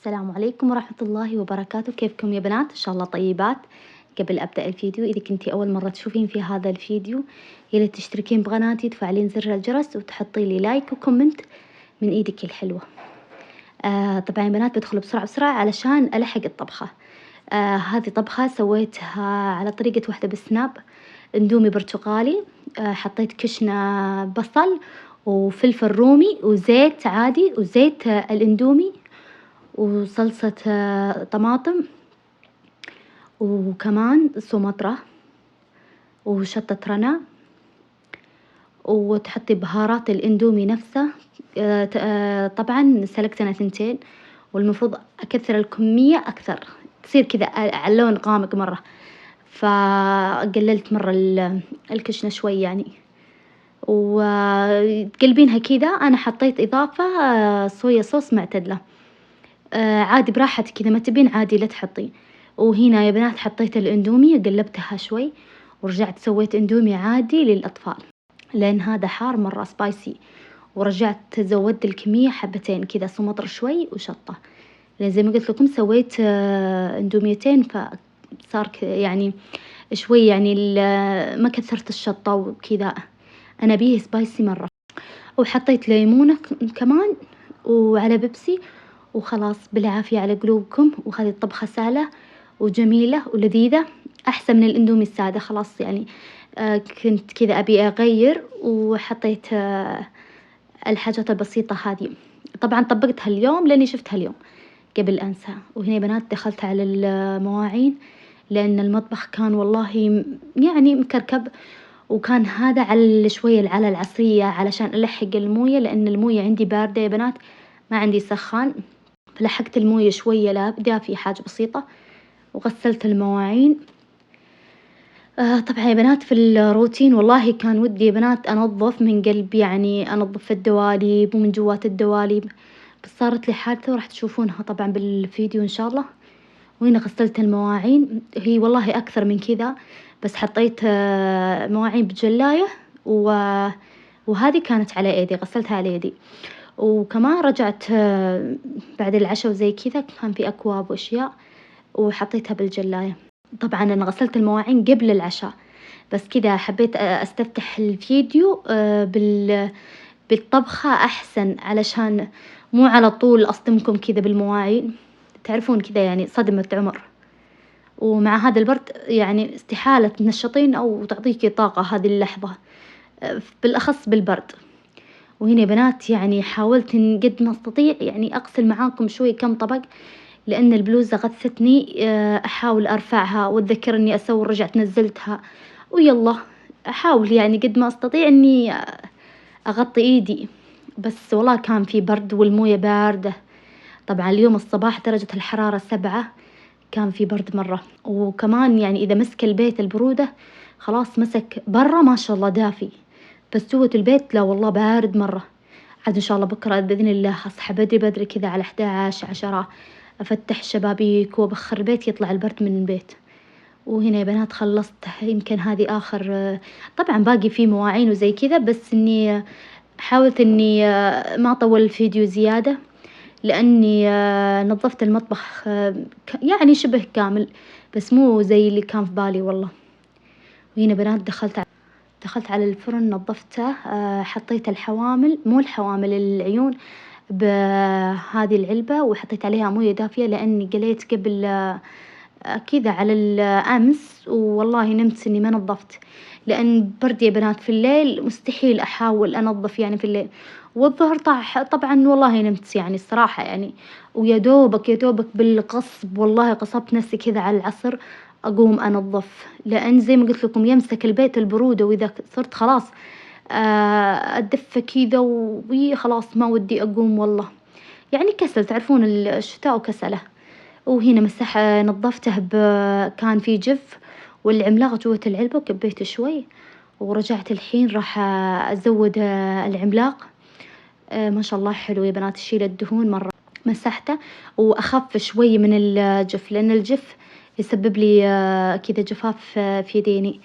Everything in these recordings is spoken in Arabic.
السلام عليكم ورحمة الله وبركاته، كيفكم يا بنات؟ إن شاء الله طيبات. قبل أبدأ الفيديو، إذا كنتي أول مرة تشوفين في هذا الفيديو ياريت تشتركين بقناتي، تفعلين زر الجرس وتحطي لي لايك وكومنت من إيدك الحلوة. طبعا يا بنات بدخل بسرعة بسرعة علشان ألحق الطبخة. هذه طبخة سويتها على طريقة واحدة بالسناب، اندومي برتقالي. حطيت كشنة بصل وفلفل رومي وزيت عادي وزيت الاندومي وصلصة طماطم وكمان سمطرة وشطة رنا، وتحطي بهارات الاندومي نفسه. طبعا سلقت أنا 2 والمفروض أكثر الكمية أكثر، تصير كذا على اللون غامق مرة، فقللت مرة الكشنة شوي يعني، وتقلبينها كذا. أنا حطيت إضافة صويا صوص معتدلة، عادي براحتك، إذا ما تبين عادي لا تحطين. وهنا يا بنات حطيت الاندومي وقلبتها شوي، ورجعت سويت اندومي عادي للأطفال لأن هذا حار مرة سبايسي، ورجعت زودت الكمية حبتين كذا، سمطر شوي وشطة، لأن زي ما قلت لكم سويت اندوميتين فصار يعني شوي يعني ما كثرت الشطة وكذا، أنا بيه سبايسي مرة. وحطيت ليمونة كمان وعلى بيبسي، وخلاص بالعافية على قلوبكم. وهذه الطبخة سهلة وجميلة ولذيذة، أحسن من الإندومي السادة. خلاص يعني كنت كذا أبي أغير وحطيت الحاجات البسيطة هذه. طبعا طبقتها اليوم لأني شفتها اليوم قبل أنسى. وهنا يا بنات دخلت على المواعين لأن المطبخ كان والله يعني مكركب، وكان هذا على شوية على العصرية علشان ألحق الموية، لأن الموية عندي باردة يا بنات، ما عندي سخان، فلحقت الموية شوية لا دافية حاجة بسيطة. وغسلت المواعين. طبعا يا بنات في الروتين والله كان ودي يا بنات أنظف من قلبي، يعني أنظف الدواليب ومن جوات الدواليب، بس صارت لي حادثة وراح تشوفونها طبعا بالفيديو إن شاء الله. وهنا غسلت المواعين، هي والله أكثر من كذا، بس حطيت مواعين بجلاية وهذه كانت على ايدي، غسلتها على يدي. وكمان رجعت بعد العشاء وزي كذا كان في أكواب وأشياء وحطيتها بالجلاية. طبعا أنا غسلت المواعين قبل العشاء، بس كذا حبيت أستفتح الفيديو بالطبخة أحسن، علشان مو على طول أصدمكم كذا بالمواعين، تعرفون كذا يعني صدمة عمر، ومع هذا البرد يعني استحالة تنشطين أو تعطيكي طاقة هذه اللحظة، بالأخص بالبرد. وهنا يا بنات يعني حاولت إن قد ما أستطيع يعني أغسل معاكم شوي كم طبق، لأن البلوزة غثتني، أحاول أرفعها وأتذكر إني أسوي، رجعت نزلتها ويلا أحاول يعني قد ما أستطيع إني أغطي إيدي، بس والله كان في برد والموية باردة. طبعا اليوم الصباح درجة الحرارة 7، كان في برد مرة. وكمان يعني إذا مسك البيت البرودة خلاص مسك، برا ما شاء الله دافي، بس جوة البيت لا والله بارد مرة. عاد إن شاء الله بكرة بإذن الله أصحى بدري بدري كذا على 11 10، أفتح الشبابيك وأبخر البيت يطلع البرد من البيت. وهنا يا بنات خلصت، يمكن هذه آخر، طبعا باقي في مواعين وزي كذا، بس إني حاولت إني ما أطول الفيديو زيادة، لأني نظفت المطبخ يعني شبه كامل، بس مو زي اللي كان في بالي والله. وهنا بنات دخلت على الفرن نظفته، حطيت الحوامل، مو الحوامل، العيون بهذه العلبة، وحطيت عليها موية دافية لأني قليت قبل كذا على الأمس، والله نمت إني ما نظفت، لأن برد يا بنات في الليل مستحيل أحاول أنظف يعني في الليل. والظهر طبعا والله نمت يعني الصراحة يعني، ويا دوبك يا دوبك بالقصب والله قصبت نفسي كذا على العصر أقوم أنظف، لأن زي ما قلت لكم يمسك البيت البرودة، وإذا صرت خلاص أدفى كذا وخلاص ما ودي أقوم والله، يعني كسل، تعرفون الشتاء وكسله. وهنا نظفته كان في جف والعملاق جوة العلبة، وكبيته شوي ورجعت الحين راح أزود العملاق. ما شاء الله حلو يا بنات، يشيل الدهون مرة. مسحته وأخف شوي من الجف، لأن الجف يسبب لي كذا جفاف في يديني،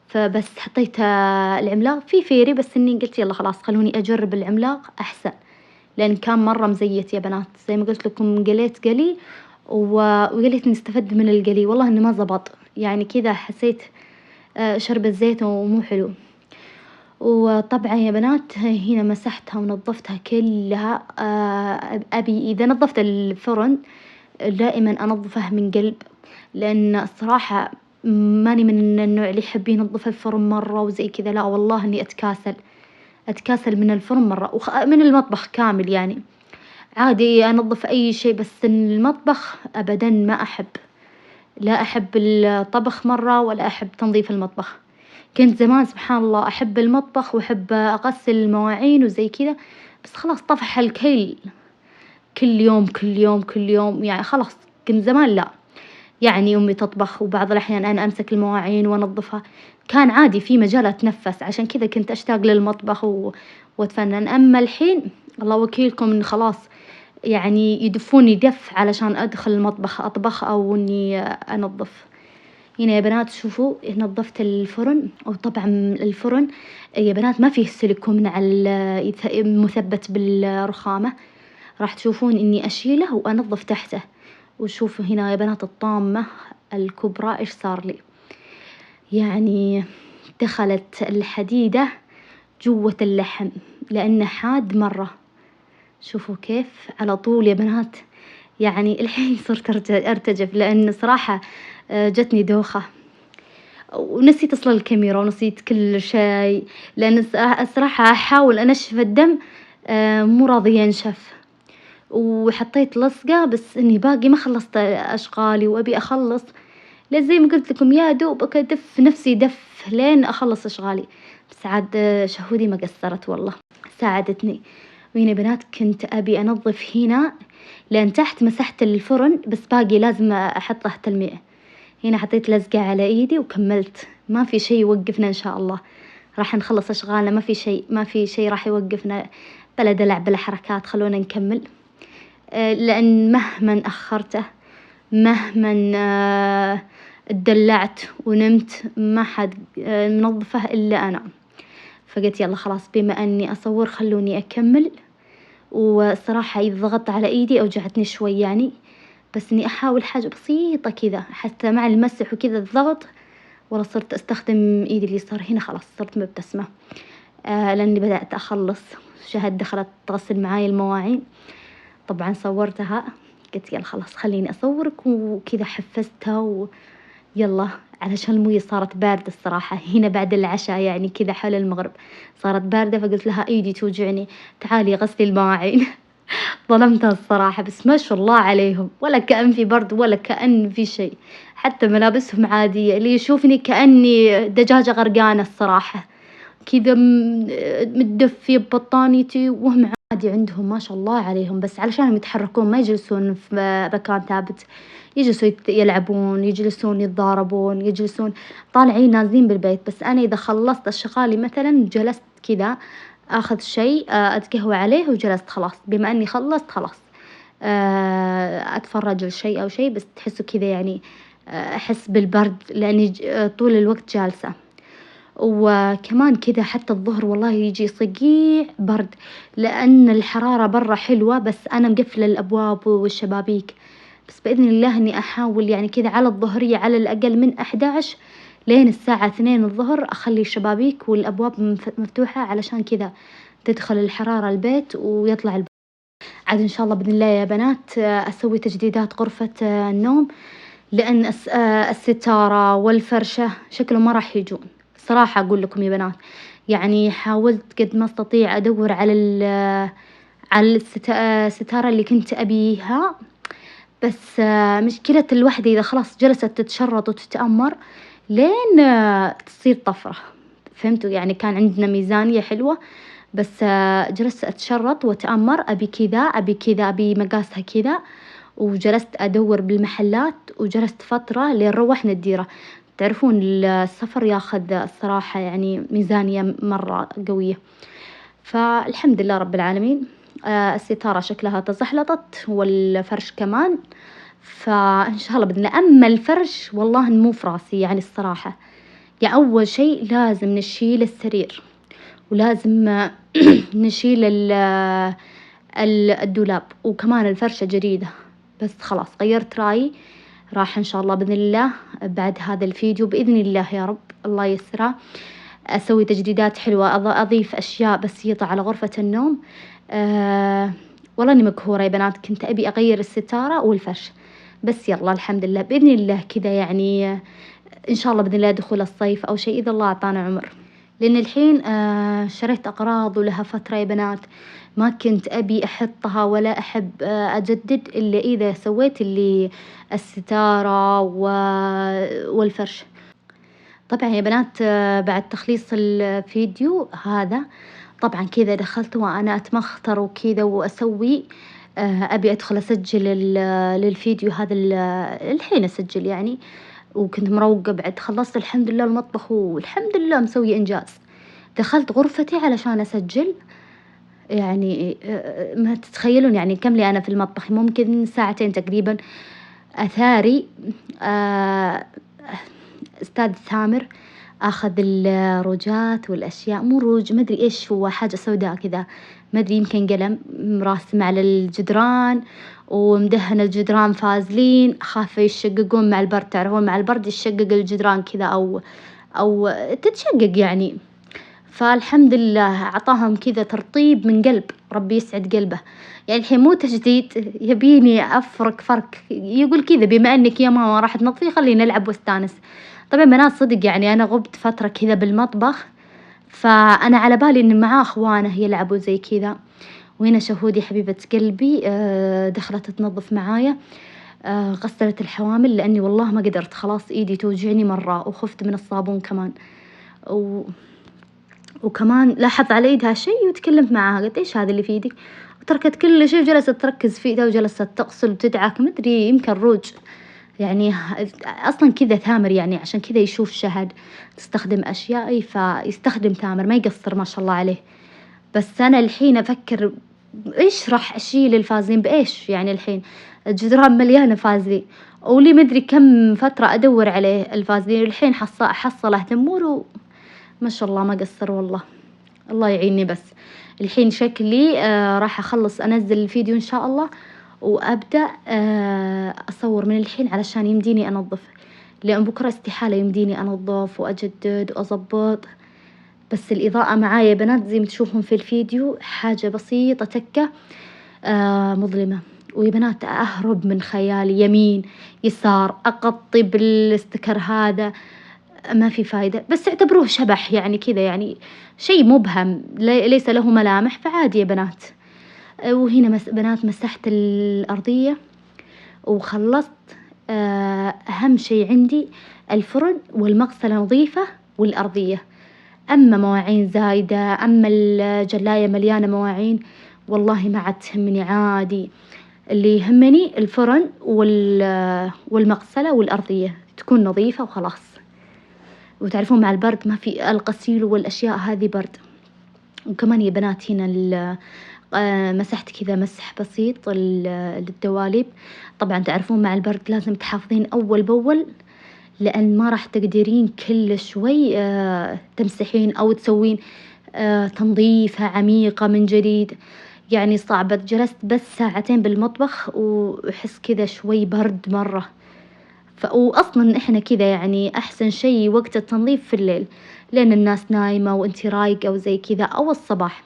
فبس حطيت العملاق في فيري، بس إني قلت يلا خلاص خلوني أجرب العملاق أحسن، لأن كان مرة مزيت يا بنات، زي ما قلت لكم قليت قلي وقليت نستفد من القلي، والله إنه ما زبط، يعني كذا حسيت شرب الزيت ومو حلو. وطبعًا يا بنات هنا مسحتها ونظفتها كلها، أبي إذا نظفت الفرن دائمًا أنظفه من قلب، لأن الصراحة ماني من النوع اللي يحب ينظف الفرن مرة وزي كذا، لا والله إني أتكاسل من الفرن مرة من المطبخ كامل يعني، عادي أنظف أي شي بس المطبخ أبدًا ما أحب، لا أحب الطبخ مرة ولا أحب تنظيف المطبخ. كنت زمان سبحان الله أحب المطبخ وأحب أغسل المواعين وزي كذا، بس خلاص طفح الكيل كل يوم كل يوم كل يوم، يعني خلاص كنت زمان لأ، يعني أمي تطبخ وبعض الأحيان أنا أمسك المواعين وأنظفها، كان عادي في مجال أتنفس، عشان كذا كنت أشتاق للمطبخ وأتفنن. أما الحين الله وكيلكم إن خلاص يعني يدفوني دف علشان أدخل المطبخ أطبخ أو إني أنظف. هنا يا بنات شوفوا نظفت الفرن، وطبعًا الفرن يا بنات ما فيه سيليكون على مثبت بالرخامة، راح تشوفون إني أشيله وأنظف تحته، وشوفوا هنا يا بنات الطامة الكبرى إيش صار لي، يعني دخلت الحديدة جوة اللحم لأنه حاد مرة، شوفوا كيف على طول يا بنات، يعني الحين صرت أرتجف لأن صراحة جتني دوخة. ونسيت أصلًا الكاميرا ونسيت كل شيء، لأن الصراحة أحاول أنشف الدم مو راضي ينشف، وحطيت لصقة بس إني باقي ما خلصت أشغالي وأبي أخلص، لين زي ما قلت لكم يا دوبك أدف نفسي دف لين أخلص أشغالي، بس عاد شهودي ما قصرت والله ساعدتني. وهنا يا بنات كنت أبي أنظف هنا لأن تحت مسحت الفرن بس باقي لازم أحط له تلميع، هنا حطيت لزقة على إيدي وكملت، ما في شي يوقفنا إن شاء الله، راح نخلص أشغالنا، ما في شي راح يوقفنا بلا دلع بلا حركات، خلونا نكمل. لأن مهما أخرته مهما اتدلعت ونمت ما حد منظفه إلا أنا، فقلت يلا خلاص بما أني أصور خلوني أكمل. والصراحة إذا ضغطت على إيدي أوجعتني شوي يعني، بس إني أحاول حاجة بسيطة كذا حتى مع المسح وكذا الضغط، والله صرت أستخدم إيدي اليسار هنا خلاص صرت مبتسمة، لأني بدأت أخلص. شهد دخلت تغسل معاي المواعين، طبعًا صورتها قلت يلا خلاص خليني أصورك وكذا حفزتها ويلا، علشان الموية صارت باردة الصراحة هنا بعد العشاء يعني كذا حول المغرب صارت باردة، فقلت لها إيدي توجعني تعالي غسلي المواعين. ظلمتها الصراحة بس ما شاء الله عليهم ولا كأن في برد ولا كأن في شيء، حتى ملابسهم عادية، اللي يشوفني كأني دجاجة غرقانة الصراحة، كذا متدفية ببطانيتي وهم عادي عندهم ما شاء الله عليهم، بس علشانهم يتحركون ما يجلسون في مكان ثابت، يجلسوا يلعبون يجلسون يتضاربون يجلسون طالعين نازلين بالبيت. بس أنا إذا خلصت أشغالي مثلًا جلست كذا آخذ شيء أتقهوى عليه وجلست خلاص، بما إني خلصت خلاص أتفرج لشيء أو شيء، بس تحسوا كذا يعني أحس بالبرد لأني طول الوقت جالسة. وكمان كذا حتى الظهر والله يجي صقيع برد، لأن الحرارة برا حلوة بس أنا مقفلة الأبواب والشبابيك، بس بإذن الله إني أحاول يعني كذا على الظهرية على الأقل من 11 لين الساعة 2 الظهر أخلي الشبابيك والأبواب مفتوحة، علشان كذا تدخل الحرارة البيت ويطلع عاد إن شاء الله بإذن الله يا بنات أسوي تجديدات غرفة النوم، لأن الستارة والفرشة شكلهم ما راح يجون، صراحة أقول لكم يا بنات، يعني حاولت قد ما أستطيع أدور على على الستارة اللي كنت أبيها، بس مشكلة الوحدة إذا خلاص جلست تتشرط وتتأمر لين تصير طفرة، فهمتوا يعني كان عندنا ميزانية حلوة بس جلست أتشرط وأتأمر أبي كذا أبي كذا أبي مقاسها كذا، وجلست أدور بالمحلات وجلست فترة لين روحنا الديرة. تعرفون السفر ياخذ الصراحة يعني ميزانية مرة قوية، فالحمد لله رب العالمين. الستارة شكلها تزحلطت والفرش كمان، فإن شاء الله بإذن الله. أما الفرش والله مو في راسي يعني الصراحة، يعني أول شيء لازم نشيل السرير ولازم نشيل الدولاب، وكمان الفرشة جديدة. بس خلاص غيرت رأيي، راح إن شاء الله بإذن الله بعد هذا الفيديو بإذن الله يا رب الله ييسرها أسوي تجديدات حلوة، أضيف أشياء بسيطة على غرفة النوم. والله إني مقهورة يا بنات، كنت أبي أغير الستارة والفرش، بس يلا الحمد لله بإذن الله كذا يعني إن شاء الله بإذن الله دخول الصيف أو شيء إذا الله أعطانا عمر. لأن الحين شريت أغراض ولها فترة يا بنات، ما كنت أبي أحطها ولا أحب أجدد إلا إذا سويت اللي الستارة والفرش. طبعا يا بنات بعد تخليص الفيديو هذا طبعا كذا دخلت وأنا أتمخطر وكذا وأسوي أبي أدخل أسجل للفيديو هذا الحين أسجل يعني، وكنت مروقة بعد خلصت الحمد لله المطبخ والحمد لله مسوي إنجاز. دخلت غرفتي علشان أسجل يعني ما تتخيلون يعني كم لي أنا في المطبخ، ممكن ساعتين تقريبا. أثاري أستاذ ثامر أخذ الروجات والأشياء، مو روج ما أدري إيش هو، حاجة سوداء كذا ما أدري يمكن قلم، مراسم على الجدران ومدهن الجدران فازلين، خاف يشققون مع البرد، تعرفون مع البرد يشقق الجدران كذا أو تتشقق يعني. فالحمد لله أعطاهم كذا ترطيب من قلب، ربي يسعد قلبه. يعني الحين مو تجديد، يبيني أفرك فرك، يقول كذا بما أنك يا ماما راح تنظفي خلينا نلعب واستانس. طبعا بنات صدق يعني أنا غبت فترة كذا بالمطبخ، فأنا على بالي إن معاه أخوانه يلعبوا زي كذا. وهنا شهودي حبيبة قلبي دخلت تنظف معايا، غسلت الحوامل لأني والله ما قدرت، خلاص إيدي توجعني مرة وخفت من الصابون كمان. وكمان لاحظت على إيدها شيء وتكلمت معاها قلت إيش هذا اللي في إيدك، وتركت كل شيء وجلست تركز في إيدها وجلست تغسل وتدعك، مدري يمكن روج يعني أصلا كذا ثامر يعني عشان كذا يشوف شهد تستخدم أشيائي فيستخدم ثامر ما يقصر ما شاء الله عليه. بس أنا الحين أفكر إيش راح أشيل الفازلين بإيش يعني، الحين الجدران مليانة فازلين ولي مدري كم فترة أدور عليه الفازلين، والحين حصله تمور ما شاء الله ما قصر والله، الله يعيني. بس الحين شكلي راح أخلص أنزل الفيديو إن شاء الله وأبدأ أصور من الحين علشان يمديني أنظف، لأن بكرة استحالة يمديني أنظف وأجدد وأضبط. بس الإضاءة معايا يا بنات زي ما تشوفون في الفيديو حاجة بسيطة تكة مظلمة، ويا بنات أهرب من خيالي يمين يسار أقطي بالاستكر هذا ما في فايدة، بس اعتبروه شبح يعني كذا يعني شيء مبهم ليس له ملامح، فعادي يا بنات. وهنا بنات مسحت الأرضية وخلصت. أهم شيء عندي الفرن والمغسلة نظيفة والأرضية، أما مواعين زايدة أما الجلاية مليانة مواعين والله ما عاد تهمني، عادي اللي يهمني الفرن والمغسلة والأرضية تكون نظيفة وخلاص. وتعرفون مع البرد ما في الغسيل والأشياء هذه برد. وكمان يا بنات هنا مسحت كذا مسح بسيط للدواليب. طبعا تعرفون مع البرد لازم تحافظين أول بأول، لأن ما راح تقدرين كل شوي تمسحين أو تسوين تنظيفة عميقة من جديد، يعني صعبة. جلست بس ساعتين بالمطبخ وأحس كذا شوي برد مرة. وأصلا إحنا كذا يعني أحسن شيء وقت التنظيف في الليل، لأن الناس نايمة وإنتي رايقة وزي كذا، أو الصباح،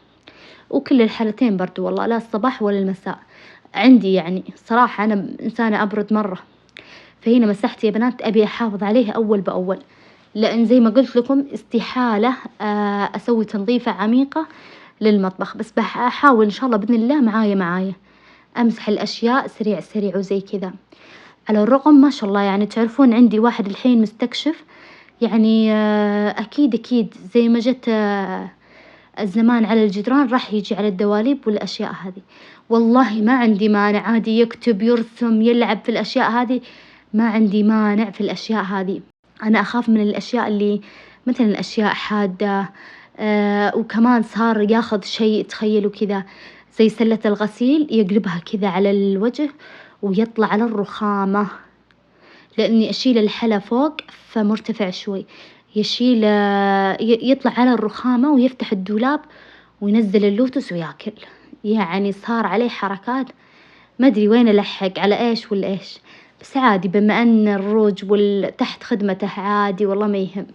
وكل الحالتين برد والله، لا الصباح ولا المساء عندي يعني صراحة أنا إنسانة أبرد مرة. فهنا مسحت يا بنات أبي أحافظ عليه أول بأول، لأن زي ما قلت لكم استحالة أسوي تنظيفة عميقة للمطبخ، بس بحاول إن شاء الله بإذن الله معايا أمسح الأشياء سريع سريع وزي كذا. على الرغم ما شاء الله يعني تعرفون عندي واحد الحين مستكشف يعني أكيد زي ما جت الزمان على الجدران راح يجي على الدواليب والأشياء هذه. والله ما عندي مانع، عادي يكتب يرسم يلعب في الأشياء هذه، ما عندي مانع في الأشياء هذه. أنا أخاف من الأشياء اللي مثلا الأشياء حادة. وكمان صار ياخذ شيء تخيلوا كذا زي سلة الغسيل يقلبها كذا على الوجه ويطلع على الرخامة، لأني أشيل الحلا فوق فمرتفع شوي، يطلع على الرخامة ويفتح الدولاب وينزل اللوتس وياكل. يعني صار عليه حركات ما أدري وين ألحق على إيش والّا إيش، بس عادي بما أن الروج تحت خدمته عادي والله ما يهم،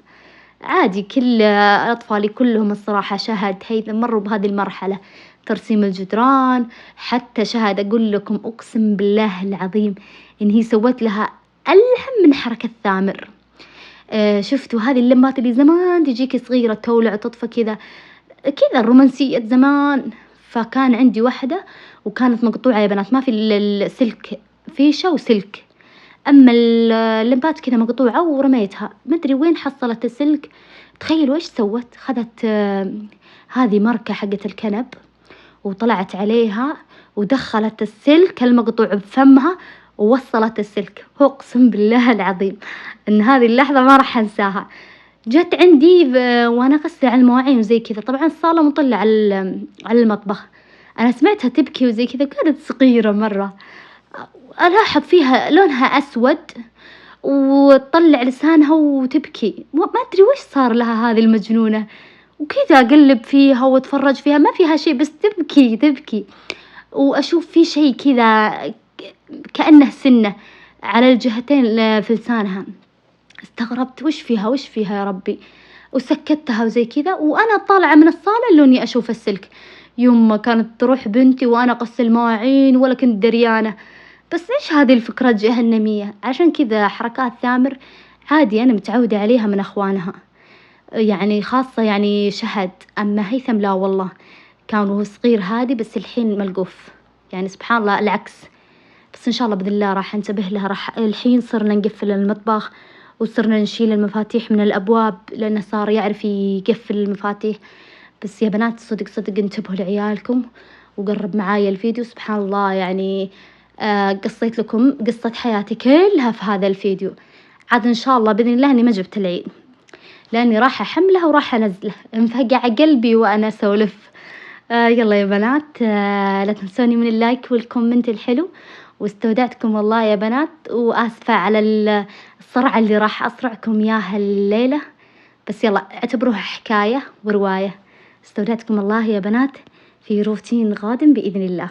عادي كل أطفالي كلهم الصراحة شهد هيثم مرّوا بهذه المرحلة، ترسيم الجدران، حتى شهد أقول لكم أقسم بالله العظيم إن هي سوت لها ألهم من حركة ثامر. شُفتوا هذه اللمبات اللي زمان تجيكِ صغيرة تولع وتطفى كذا الرومانسية زمان، فكان عندي واحدة وكانت مقطوعة يا بنات ما في السلك فيشة وسلك، أما اللمبات كذا مقطوعة ورميتها، ما أدري وين حصلت السلك، تخيلوا إيش سوت؟ خذت هذه ماركة حقة الكنب وطلعت عليها ودخلت السلك المقطوع بفمها ووصّلت السلك، أقسم بالله العظيم إن هذه اللحظة ما راح أنساها، جات عندي وأنا أغسل على المواعين وزي كذا، طبعًا الصالة مطلة على المطبخ، أنا سمعتها تبكي وزي كذا كانت صغيرة مرة، ألاحظ فيها لونها أسود وتطلّع لسانها وتبكي، ما أدري ويش صار لها هذه المجنونة، وكذا أقلّب فيها وأتفرّج فيها ما فيها شي بس تبكي، تبكي، وأشوف في شي كذا كأنه سِنّة على الجهتين في لسانها، استغربت وش فيها يا ربي، وسكّتها وزي كذا وأنا طالعة من الصالة إلّوني أشوف السلك، يمّا كانت تروح بنتي وأنا أغسل مواعين ولا كنت دريانة، بس إيش هذه الفكرة الجهنمية، عشان كذا حركات ثامر عادي أنا متعودة عليها من أخوانها. يعني خاصة يعني شهد، أما هيثم لا والله، كان وهو صغير هادي بس الحين ملقوف، يعني سبحان الله العكس، بس إن شاء الله بإذن الله راح أنتبه لها الحين صرنا نقفل المطبخ، وصرنا نشيل المفاتيح من الأبواب لأنه صار يعرف يقفل المفاتيح، بس يا بنات صدق صدق انتبهوا لعيالكم، وقرب معايا الفيديو سبحان الله يعني قصيت لكم قصة حياتي كلها في هذا الفيديو، عاد إن شاء الله بإذن الله إني ما جبت العيد. لأني راح أحمله وراح أنزله، مفقع قلبي وأنا أسولف، يلا يا بنات لا تنسوني من اللايك والكومنت الحلو، واستودعتكم والله يا بنات، وآسفة على الصرعة اللي راح أصرعكم إياها الليلة، بس يلا اعتبروها حكاية ورواية، استودعتكم الله يا بنات في روتين قادم بإذن الله.